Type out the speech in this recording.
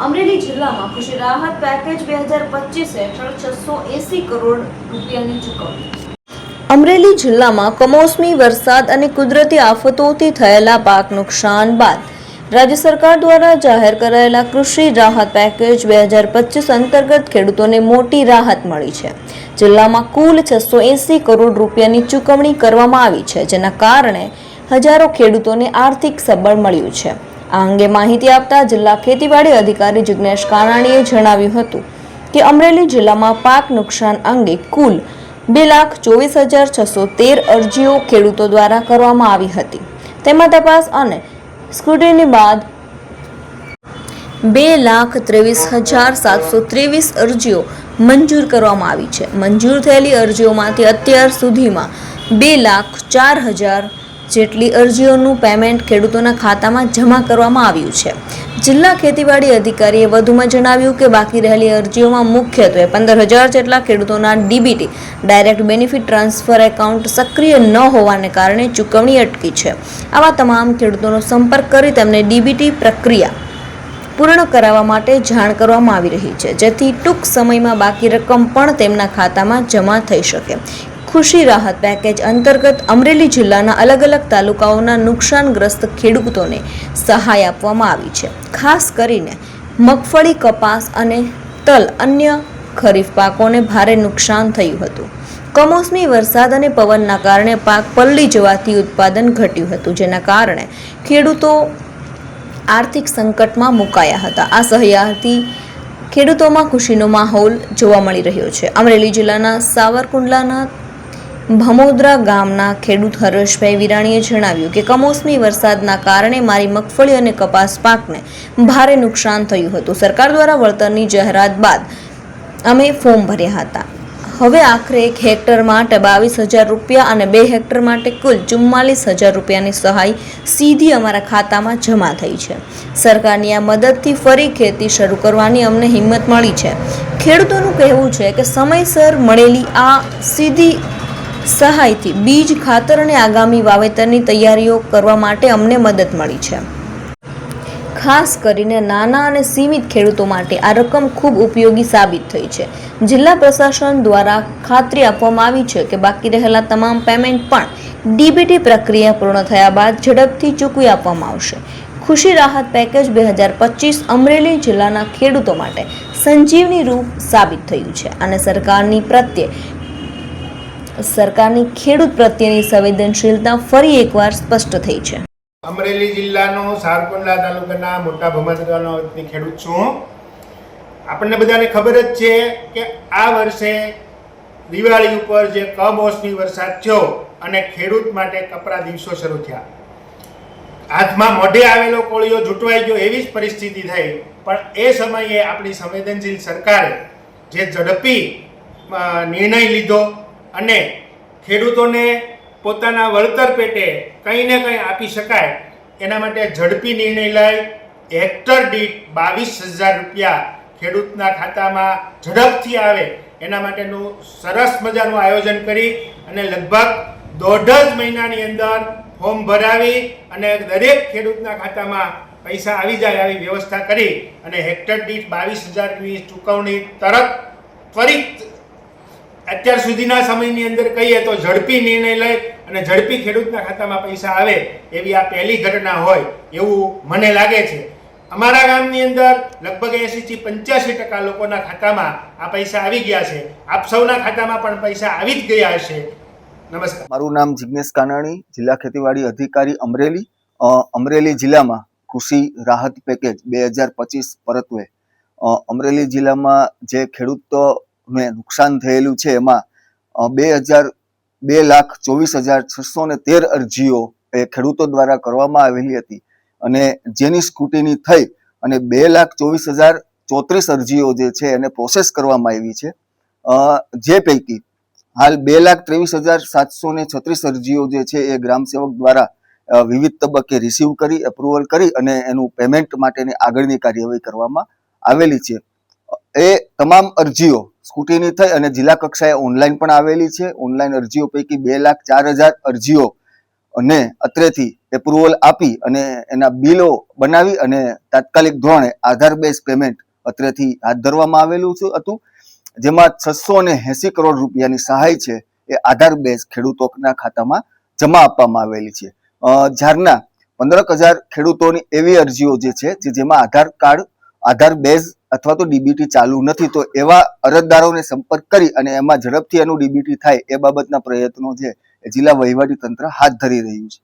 અમરેલી જિલ્લામાં કૃષિ રાહત પેકેજ 2025 હેઠળ 680 કરોડ રૂપિયાની ચૂકવણી. અમરેલી જિલ્લામાં કમોસમી વરસાદ અને કુદરતી આફતોથી થયેલા પાક નુકસાન બાદ રાજ્ય સરકાર દ્વારા જાહેર કરાયેલા કૃષિ રાહત પેકેજ 2025 અંતર્ગત ખેડૂતોને મોટી રાહત મળી છે. જિલ્લામાં કુલ 680 કરોડ રૂપિયાની ચૂકવણી કરવામાં આવી છે, જેના કારણે હજારો ખેડૂતોને આર્થિક સબળ મળ્યું છે. આ અંગે માહિતી આપતા જિલ્લા ખેતીવાડી અધિકારી જિગ્નેશ કાનાણીએ જણાવ્યું હતું કે અમરેલી જિલ્લામાં પાક નુકસાન અંગે કુલ 2,24,613 અરજીઓ ખેડૂતો દ્વારા કરવામાં આવી હતી. તેમાં તપાસ અને સ્ક્રુટિની બાદ 2,23,723 અરજીઓ મંજૂર કરવામાં આવી છે. મંજૂર થયેલી અરજીઓમાંથી અત્યાર સુધીમાં 2,04,000 જેટલી અરજીઓનું પેમેન્ટ ખેડૂતોના ખાતામાં જમા કરવામાં આવ્યું છે. જિલ્લા ખેતીવાડી અધિકારીએ વધુમાં જણાવ્યું કે બાકી રહેલી અરજીઓમાં મુખ્યત્વે 15,000 જેટલા ખેડૂતોના DBT direct benefit transfer account સક્રિય ન હોવાને કારણે ચૂકવણી અટકી છે. આવા તમામ ખેડૂતોનો સંપર્ક કરી તેમને ડીબીટી પ્રક્રિયા પૂર્ણ કરાવવા માટે જાણ કરવામાં આવી રહી છે, જેથી ટૂંક સમયમાં બાકી રકમ પણ તેમના ખાતામાં જમા થઈ શકે. કૃષિ રાહત પેકેજ અંતર્ગત અમરેલી જિલ્લાના અલગ અલગ તાલુકાઓના નુકસાનગ્રસ્ત ખેડૂતોને સહાય આપવામાં આવી છે. ખાસ કરીને મગફળી, કપાસ અને તલ અન્ય ખરીફ પાકોને ભારે નુકસાન થયું હતું. કમોસમી વરસાદ અને પવનના કારણે પાક પલળી જવાથી ઉત્પાદન ઘટ્યું હતું, જેના કારણે ખેડૂતો આર્થિક સંકટમાં મુકાયા હતા. આ સહાયથી ખેડૂતોમાં ખુશીનો માહોલ જોવા મળી રહ્યો છે. અમરેલી જિલ્લાના સાવરકુંડલાના ભમોદરા ગામના ખેડૂત હરેશભાઈ વિરાણીએ જણાવ્યું કે કમોસમી વરસાદના કારણે મારી મગફળી અને કપાસ પાકને ભારે નુકસાન થયું હતું. સરકાર દ્વારા વળતરની જાહેરાત બાદ અમે ફોર્મ ભર્યા હતા. હવે આખરે 1 હેક્ટર માટે 22,000 રૂપિયા અને 2 હેક્ટર માટે કુલ 44,000 રૂપિયાની સહાય સીધી અમારા ખાતામાં જમા થઈ છે. સરકારની આ મદદથી ફરી ખેતી શરૂ કરવાની અમને હિંમત મળી છે. ખેડૂતોનું કહેવું છે કે સમયસર મળેલી આ સીધી સહાયથી બીજ, ખાતર અને આગામી વાવેતરની તૈયારીઓ કરવા માટે અમને મદદ મળી છે. ખાસ કરીને નાના અને સીમિત ખેડૂતો માટે આ રકમ ખૂબ ઉપયોગી સાબિત થઈ છે. જિલ્લા પ્રશાસન દ્વારા ખાતરી આપવામાં આવી છે કે બાકી રહેલા તમામ પેમેન્ટ પણ ડીબીટી પ્રક્રિયા પૂર્ણ થયા બાદ ઝડપથી ચૂકવી આપવામાં આવશે. ખુશી રાહત પેકેજ 2025 અમરેલી જિલ્લાના ખેડૂતો માટે સંજીવની રૂપ સાબિત થયું છે અને સરકારની ખેડૂત પ્રત્યેની સંવેદનશીલતા ફરી એકવાર સ્પષ્ટ થઈ છે. અમરેલી જિલ્લાનો સાવરકુંડલા તાલુકાના મોટા ભમોદરાનો ખેડૂત છું. આપણને બધાને ખબર જ છે કે આ વર્ષે દિવાળી ઉપર જે કમોસમી વરસાદ થયો અને ખેડૂત માટે કપરા દિવસો શરૂ થયા. હાથમાં મોઢે આવેલો કોળિયો જૂટવાઈ ગયો એવી જ પરિસ્થિતિ થઈ. પણ એ સમયે આપણી સંવેદનશીલ સરકારે જે ઝડપી નિર્ણય લીધો અને ખેડૂતોને પોતાના વળતર પેટે કંઈ ને કંઈ આપી શકાય એના માટે ઝડપી નિર્ણય લઈ હેક્ટર દીઠ 22,000 રૂપિયા ખેડૂતના ખાતામાં ઝડપથી આવે એના માટેનું સરસ મજાનું આયોજન કરી અને લગભગ 1.5 મહિનાની અંદર ફોર્મ ભરાવી અને દરેક ખેડૂતના ખાતામાં પૈસા આવી જાય આવી વ્યવસ્થા કરી અને હેક્ટર દીઠ 22,000ની ચૂકવણી તરત ત્વરિત અત્યાર સુધીના સમયની અંદર કહીએ તો ઝડપી નિર્ણય લઈ અને ઝડપી ખેડૂતના ખાતામાં પૈસા આવે એવી આ પહેલી ઘટના હોય એવું મને લાગે છે. અમારા ગામની અંદર લગભગ 80-85% લોકોના ખાતામાં આ પૈસા આવી ગયા છે. આપ સૌના ખાતામાં પણ પૈસા આવી જ ગયા હશે. નમસ્કાર. મારું નામ જિગ્નેશ કાનાણી, જિલ્લા ખેતીવાડી અધિકારી અમરેલી. અમરેલી જિલ્લામાં કૃષિ રાહત પેકેજ 2025 પરત્વે અમરેલી જિલ્લામાં જે ખેડૂતોને નુકસાન થયેલું છે એમાં 2,24,613 અરજીઓ એ ખેડૂતો દ્વારા કરવામાં આવેલી હતી અને જેની સ્ક્રુટિની થઈ અને 2,24,034 અરજીઓ જે છે એને પ્રોસેસ કરવામાં આવી છે. જે પૈકી હાલ 2,23,736 અરજીઓ જે છે એ ગ્રામ સેવક દ્વારા વિવિધ તબક્કે રિસીવ કરી, એપ્રુવલ કરી અને એનું પેમેન્ટ માટેની આગળની કાર્યવાહી કરવામાં આવેલી છે. એ તમામ અરજીઓ સ્ક્રુટિની થઈ અને જિલ્લા કક્ષાએ ઓનલાઈન પણ આવેલી છે. ઓનલાઈન અરજીઓ પૈકી 2,04,000 અરજીઓ અને અત્રેથી એપ્રુવલ આપી અને એના બિલો બનાવી અને તાત્કાલિક ધોરણે આધાર બેઝ પેમેન્ટ અત્રેથી હાથ ધરવામાં આવેલું હતું, જેમાં 680 કરોડ રૂપિયાની સહાય છે એ આધાર બેઝ ખેડૂતોના ખાતામાં જમા આપવામાં આવેલી છે. ઝારના 15,000 ખેડૂતોની એવી અરજીઓ જે છે જેમાં આધાર કાર્ડ, આધાર બેઝ અથવા તો ડીબીટી ચાલુ નથી, તો એવા અરજદારોને સંપર્ક કરી અને એમાં ઝડપથી એનું ડીબીટી થાય એ બાબતના પ્રયત્નો છે એ જિલ્લા વહીવટી તંત્ર હાથ ધરી રહ્યું છે.